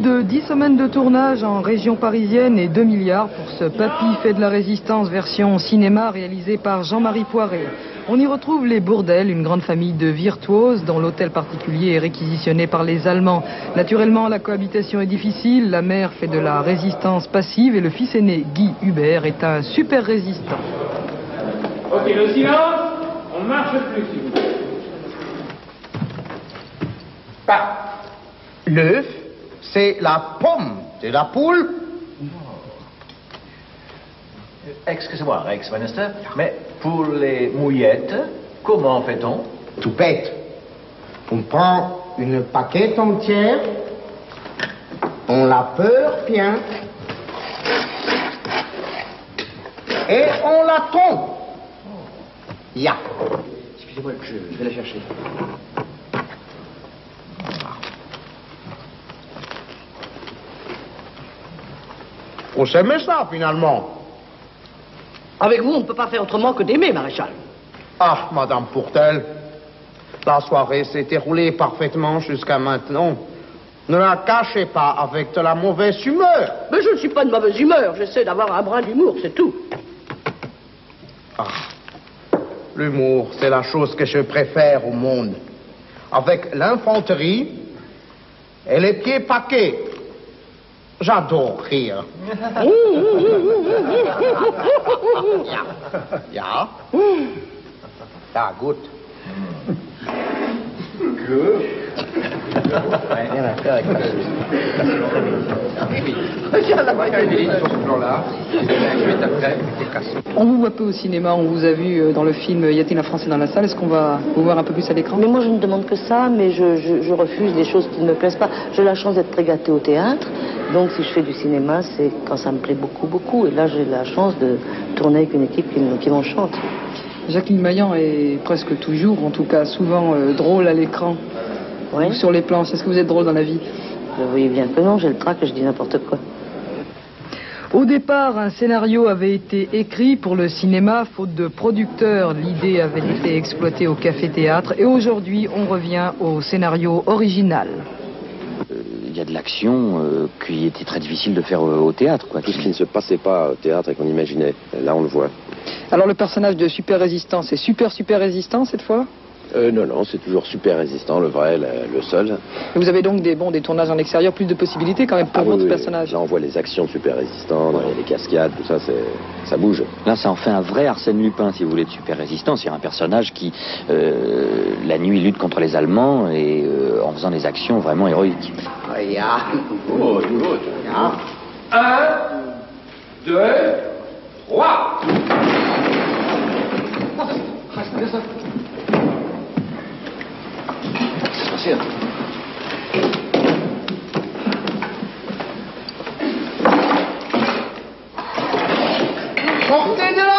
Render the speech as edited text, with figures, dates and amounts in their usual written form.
de 10 semaines de tournage en région parisienne et 2 milliards pour ce Papy fait de la résistance version cinéma réalisé par Jean-Marie Poiré. On y retrouve les Bourdelles, une grande famille de virtuoses dont l'hôtel particulier est réquisitionné par les Allemands. Naturellement, la cohabitation est difficile, la mère fait de la résistance passive et le fils aîné, Guy Hubert, est un super résistant. Ok, le silence, on marche plus s'il vous plaît. Pas. L'œuf, c'est la pomme de la poule. Excusez-moi, Rex Bannister, mais pour les mouillettes, comment fait-on? Tout bête. On prend une paquette entière, on la beurre bien, et on la trompe. Ya. Excusez-moi, je vais la chercher. On s'aimait ça, finalement. Avec vous, on ne peut pas faire autrement que d'aimer, maréchal. Ah, Madame Pourtel, la soirée s'est déroulée parfaitement jusqu'à maintenant. Ne la cachez pas avec de la mauvaise humeur. Mais je ne suis pas de mauvaise humeur, j'essaie d'avoir un brin d'humour, c'est tout. Ah, l'humour, c'est la chose que je préfère au monde. Avec l'infanterie et les pieds paquets. J'adore rire. Ja. Ja, gut. Rien à faire avec la On vous voit peu au cinéma, on vous a vu dans le film Y a-t-il un Français dans la salle? Est-ce qu'on va vous voir un peu plus à l'écran? Mais moi, je ne demande que ça, mais je refuse des choses qui ne me plaisent pas. J'ai la chance d'être très gâtée au théâtre, donc si je fais du cinéma, c'est quand ça me plaît beaucoup, beaucoup. Et là, j'ai la chance de tourner avec une équipe qui m'enchante. Jacqueline Maillan est presque toujours, en tout cas souvent, drôle à l'écran. Oui. Ou sur les planches. Est-ce que vous êtes drôle dans la vie? Vous voyez bien que non, j'ai le trac et je dis n'importe quoi. Au départ, un scénario avait été écrit pour le cinéma, faute de producteur. L'idée avait été exploitée au café-théâtre et aujourd'hui, on revient au scénario original. Il y a de l'action qui était très difficile de faire au théâtre, quoi. Tout ce qui ne se passait pas au théâtre et qu'on imaginait, là on le voit. Alors le personnage de super résistant, c'est super résistant cette fois? Non, c'est toujours super résistant, le vrai, le seul. Et vous avez donc des tournages en extérieur, plus de possibilités quand même pour votre personnage. Là on voit les actions de super résistants, les cascades, tout ça, ça bouge. Là ça en fait un vrai Arsène Lupin, si vous voulez, de super résistant. C'est un personnage qui, la nuit, lutte contre les Allemands et en faisant des actions vraiment héroïques. Ja. Gut, gut. Ja. 1, 2, 3. Sortez de là!